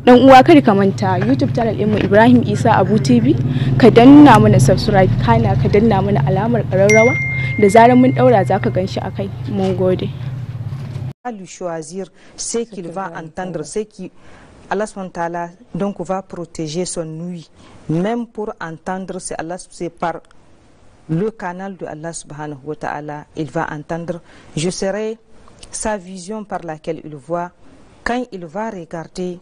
Dan uwa kada ka manta YouTube channel ɗinmu Ibrahim Isa Abu TV, ka danna mana subscribe kana ka danna mana alamar ƙararrawa da zarar mun daura zaka ganshi akai. Mun gode. Lui choisir ce qu'il va entendre, ce qui Allah subhanahu wa ta'ala donc va protéger son ouïe, même pour entendre, c'est par le canal de Allah subhanahu wa ta'ala il va entendre. Je serai sa vision par laquelle il voit. Quand il va regarder,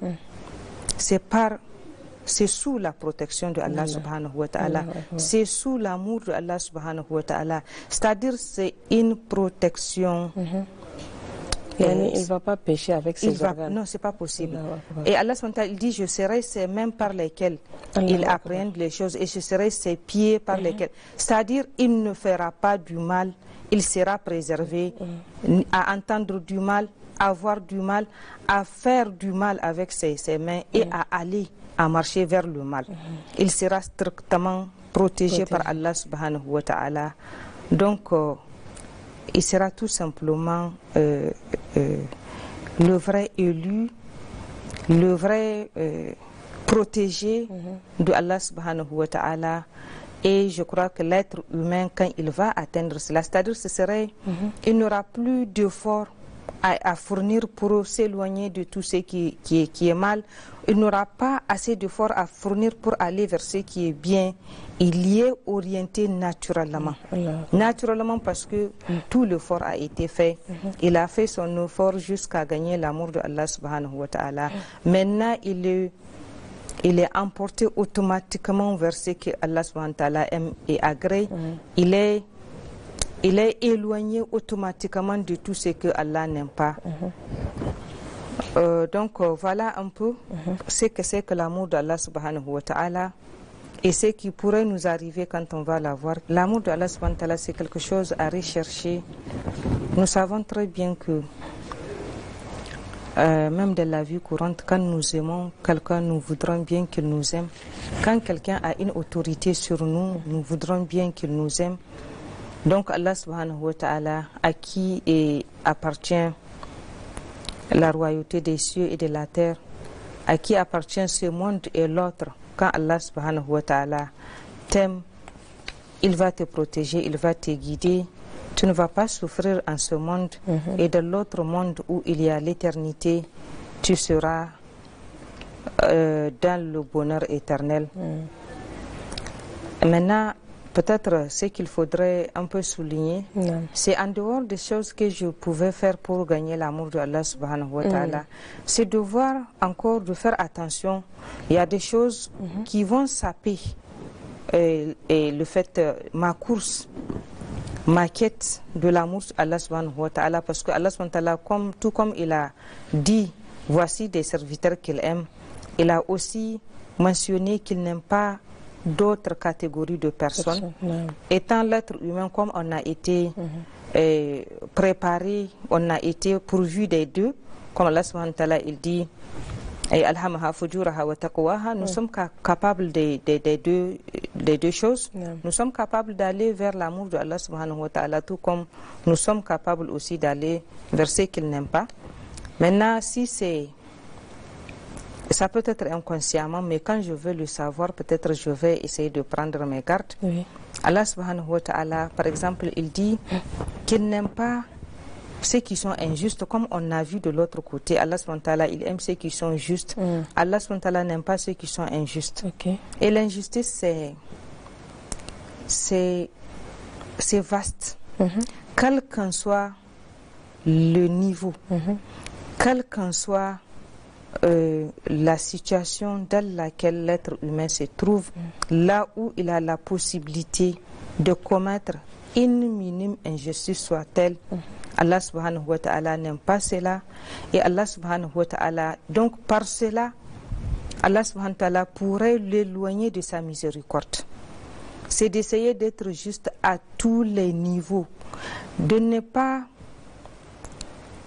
c'est sous la protection de Allah subhanahu wa ta'ala, c'est sous l'amour de Allah subhanahu wa ta'ala, c'est-à-dire c'est une protection. Il ne va pas pécher avec ses organes. Non, c'est pas possible. Et Allah subhanahu wa ta'ala, il dit, je serai ses mains par lesquelles il appréhende les choses, et je serai ses pieds par lesquels. C'est-à-dire, il ne fera pas du mal, il sera préservé à entendre du mal, à voir du mal, à faire du mal avec ses mains et à aller, à marcher vers le mal. Il sera strictement protégé par Allah subhanahu wa ta'ala. Donc, il sera tout simplement le vrai élu, le vrai protégé de Allah subhanahu wa ta'ala. Et je crois que l'être humain, quand il va atteindre cela, c'est-à-dire il n'aura plus d'efforts à fournir pour s'éloigner de tout ce qui est mal. Il n'aura pas assez d'efforts à fournir pour aller vers ce qui est bien. Il y est orienté naturellement. Naturellement parce que tout l'effort a été fait. Il a fait son effort jusqu'à gagner l'amour de Allah subhanahu wa ta'ala. Maintenant, il est emporté automatiquement vers ce que Allah subhanahu wa ta'ala aime et agrée. Il est éloigné automatiquement de tout ce que Allah n'aime pas. Donc voilà un peu ce que c'est que l'amour d'Allah subhanahu wa ta'ala et ce qui pourrait nous arriver quand on va l'avoir. L'amour d'Allah subhanahu wa ta'ala, c'est quelque chose à rechercher. Nous savons très bien que même dans la vie courante, quand nous aimons quelqu'un, nous voudrons bien qu'il nous aime. Quand quelqu'un a une autorité sur nous, nous voudrons bien qu'il nous aime. Donc Allah subhanahu wa ta'ala, à qui appartient la royauté des cieux et de la terre, à qui appartient ce monde et l'autre, quand Allah subhanahu wa ta'ala t'aime, il va te protéger, il va te guider. Tu ne vas pas souffrir en ce monde et dans l'autre monde où il y a l'éternité, tu seras dans le bonheur éternel. Maintenant, peut-être ce qu'il faudrait un peu souligner, c'est en dehors des choses que je pouvais faire pour gagner l'amour de Allah subhanahu wa ta'ala, c'est de voir encore, de faire attention. Il y a des choses qui vont saper et le fait, ma course, ma quête de l'amour de Allah subhanahu wa ta'ala, parce que Allah subhanahu wa ta'ala, tout comme il a dit, voici des serviteurs qu'il aime, il a aussi mentionné qu'il n'aime pas d'autres catégories de personnes. Étant l'être humain, comme on a été préparé, on a été pourvu des deux, comme Allah subhanahu wa ta'ala il dit, nous sommes capables des deux choses. Nous sommes capables d'aller vers l'amour de Allah subhanahu wa ta'ala, tout comme nous sommes capables aussi d'aller vers ce qu'il n'aime pas. Maintenant, si ça peut être inconsciemment, mais quand je veux le savoir, peut-être je vais essayer de prendre mes gardes. Allah subhanahu wa ta'ala, par exemple, il dit qu'il n'aime pas ceux qui sont injustes, comme on a vu de l'autre côté. Allah subhanahu wa ta'ala, il aime ceux qui sont justes. Allah subhanahu wa ta'ala n'aime pas ceux qui sont injustes. Et l'injustice, c'est vaste. Quel qu'en soit le niveau, quel qu'en soit la situation dans laquelle l'être humain se trouve, là où il a la possibilité de commettre une minime injustice soit-elle, Allah subhanahu wa ta'ala n'aime pas cela. Et Allah subhanahu wa ta'ala, donc par cela, Allah subhanahu wa ta'ala pourrait l'éloigner de sa miséricorde. C'est d'essayer d'être juste à tous les niveaux, de ne pas,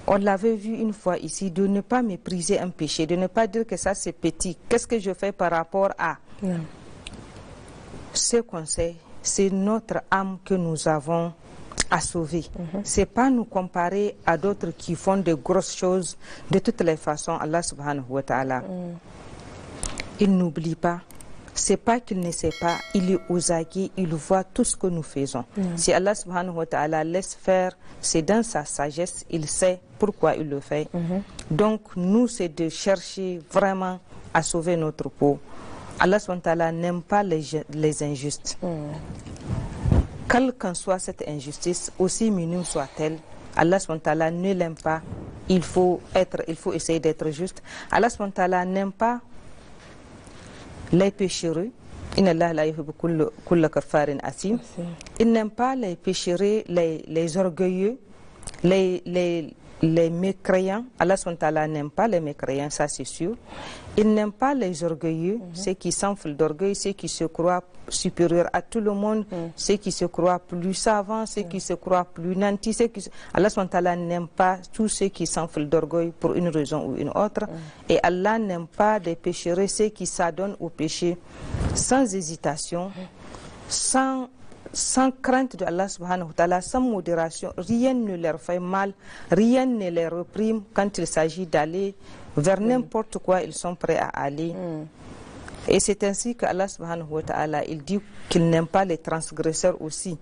on l'avait vu une fois ici, de ne pas mépriser un péché, de ne pas dire que ça c'est petit. Qu'est-ce que je fais par rapport à ce qu'on sait? C'est notre âme que nous avons à sauver. C'est pas nous comparer à d'autres qui font de grosses choses de toutes les façons. Allah subhanahu wa ta'ala il n'oublie pas. C'est pas qu'il ne sait pas, il est aux aguets, il voit tout ce que nous faisons. Si Allah subhanahu wa ta'ala laisse faire, c'est dans sa sagesse, il sait pourquoi il le fait. Donc nous, c'est de chercher vraiment à sauver notre peau. Allah subhanahu wa ta'ala n'aime pas les injustes. Quelle qu'en soit cette injustice, aussi minime soit-elle, Allah subhanahu wa ta'ala ne l'aime pas. Il faut essayer d'être juste. Allah subhanahu wa ta'ala n'aime pas les péchereux. Il n'aime pas les péchereux, les orgueilleux, les mécréants. Allah subhanahu wa ta'ala n'aime pas les mécréants, ça c'est sûr. Il n'aime pas les orgueilleux, ceux qui s'enflent d'orgueil, ceux qui se croient supérieurs à tout le monde, ceux qui se croient plus savants, ceux qui se croient plus nantis. Allah subhanahu wa ta'ala n'aime pas tous ceux qui s'enflent d'orgueil pour une raison ou une autre. Et Allah n'aime pas des péchereux, ceux qui s'adonnent au péché sans hésitation, sans crainte de Allah subhanahu wa ta'ala, sans modération. Rien ne leur fait mal, rien ne les réprime quand il s'agit d'aller vers n'importe quoi, ils sont prêts à aller. Et c'est ainsi que Allah subhanahu wa ta'ala, il dit qu'il n'aime pas les transgresseurs aussi.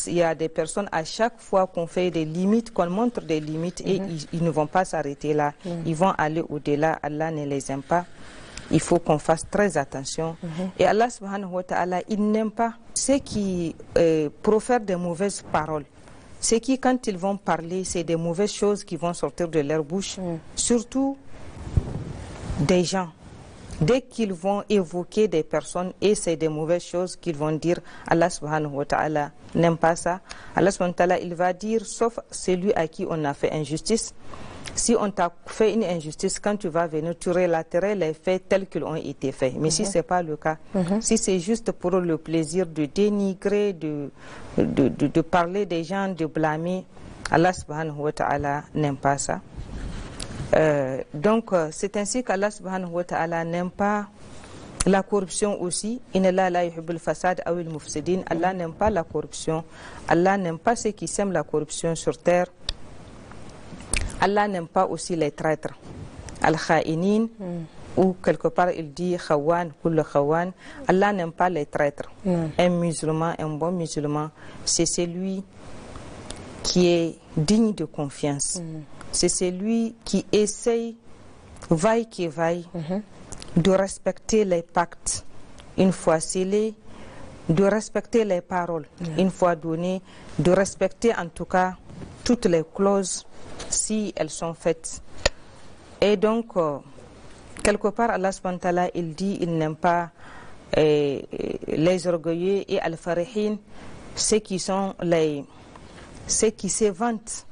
Il y a des personnes, à chaque fois qu'on fait des limites, qu'on montre des limites, et ils ne vont pas s'arrêter là, ils vont aller au-delà. Allah ne les aime pas. Il faut qu'on fasse très attention. Et Allah subhanahu wa ta'ala, il n'aime pas ceux qui profèrent des mauvaises paroles. Ceux qui, quand ils vont parler, c'est des mauvaises choses qui vont sortir de leur bouche. Surtout des gens. Dès qu'ils vont évoquer des personnes et c'est des mauvaises choses qu'ils vont dire, Allah subhanahu wa ta'ala n'aime pas ça. Allah subhanahu wa ta'ala, il va dire, sauf celui à qui on a fait injustice. Si on t'a fait une injustice, quand tu vas venir, tu relaterais les faits tels qu'ils ont été faits. Mais si ce n'est pas le cas, si c'est juste pour le plaisir de dénigrer, de parler des gens, de blâmer, Allah subhanahu wa ta'ala n'aime pas ça. Donc c'est ainsi qu'Allah subhanahu wa ta'ala n'aime pas la corruption aussi. Allah n'aime pas la corruption. Allah n'aime pas ceux qui sèment la corruption sur terre. Allah n'aime pas aussi les traîtres. Al-Kha'inin, ou quelque part il dit Khawan, Kull Khawan. Allah n'aime pas les traîtres. Un musulman, un bon musulman, c'est celui qui est digne de confiance. C'est celui qui essaye, vaille qui vaille, de respecter les pactes une fois scellés, de respecter les paroles une fois données, de respecter en tout cas toutes les clauses si elles sont faites. Et donc, quelque part, Allah subhanahu wa ta'ala, il dit, il n'aime pas les orgueilleux et al-farihin, ceux qui se vantent,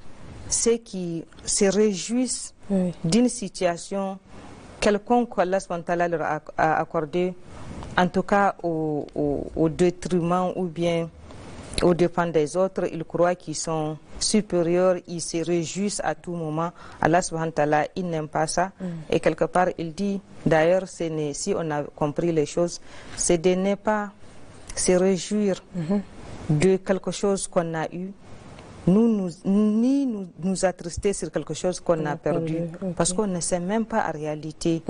ceux qui se réjouissent d'une situation quelconque qu'Allah subhanahu wa ta'ala leur a accordé, en tout cas au détriment ou bien au dépens des autres. Ils croient qu'ils sont supérieurs, ils se réjouissent à tout moment. Allah subhanahu wa ta'ala, il n'aime pas ça. Et quelque part, il dit, d'ailleurs, si on a compris les choses, c'est de ne pas se réjouir de quelque chose qu'on a eu, ni nous attrister sur quelque chose qu'on a perdu, parce qu'on ne sait même pas en réalité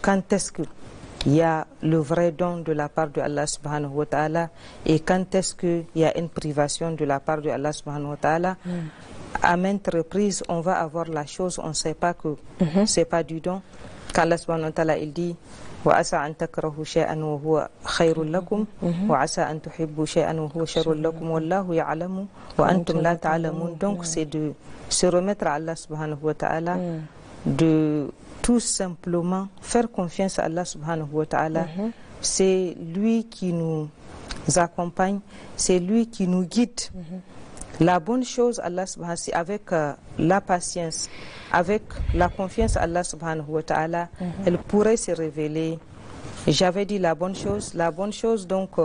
quand est-ce qu'il y a le vrai don de la part de Allah subhanahu wa ta'ala et quand est-ce qu'il y a une privation de la part de Allah subhanahu wa ta'ala. À maintes reprises, on va avoir la chose, on ne sait pas que c'est pas du don. Quand Allah subhanahu wa ta'ala il dit وعسى أن تكرهوا شيئا وهو خير لكم وعسى أن تحبوا شيئا وهو شر لكم والله يعلم وأنتم لا تعلمون. Donc c'est de se remettre à Allah subhanahu wa ta'ala, de tout simplement faire confiance à Allah subhanahu wa ta'ala. C'est lui qui nous accompagne, c'est lui qui nous guide. La bonne chose, Allah subhanahu, c'est avec la patience, avec la confiance à Allah subhanahu wa ta'ala, elle pourrait se révéler. J'avais dit la bonne chose donc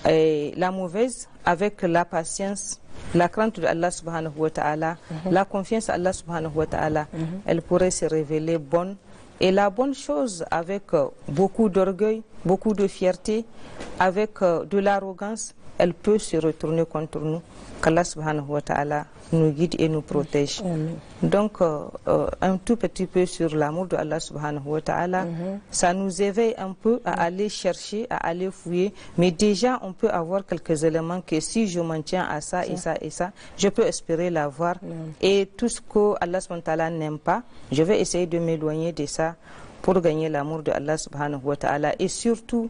la mauvaise, avec la patience, la crainte de Allah subhanahu wa ta'ala, la confiance à Allah subhanahu wa ta'ala, elle pourrait se révéler bonne. Et la bonne chose, avec beaucoup d'orgueil, beaucoup de fierté, avec de l'arrogance, elle peut se retourner contre nous. Qu'Allah subhanahu wa ta'ala nous guide et nous protège. Donc, un tout petit peu sur l'amour de Allah subhanahu wa ta'ala, ça nous éveille un peu à aller chercher, à aller fouiller. Mais déjà, on peut avoir quelques éléments que si je m'en tiens à ça et ça et ça, je peux espérer l'avoir. Et tout ce que Allah subhanahu wa ta'ala n'aime pas, je vais essayer de m'éloigner de ça pour gagner l'amour de Allah subhanahu wa ta'ala. Et surtout,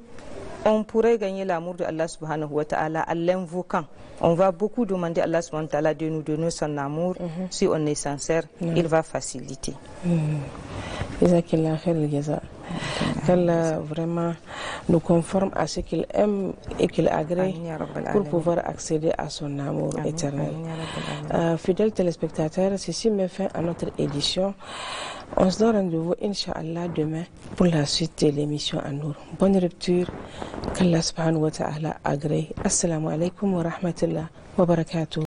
on pourrait gagner l'amour de Allah subhanahu wa ta'ala en l'invoquant. On va beaucoup demander à Allah subhanahu wa ta'ala de nous donner son amour. Si on est sincère, il va faciliter. Qu'Allah vraiment nous conforme à ce qu'il aime et qu'il agrée pour pouvoir accéder à son amour éternel. Fidèles téléspectateurs, ceci met fin à notre édition. On se donne rendez-vous, Inch'Allah, demain pour la suite de l'émission An-Nour. Bonne rupture, qu'Allah subhanahu wa ta'ala agrée. Assalamu alaikum wa rahmatullah wa barakatuh.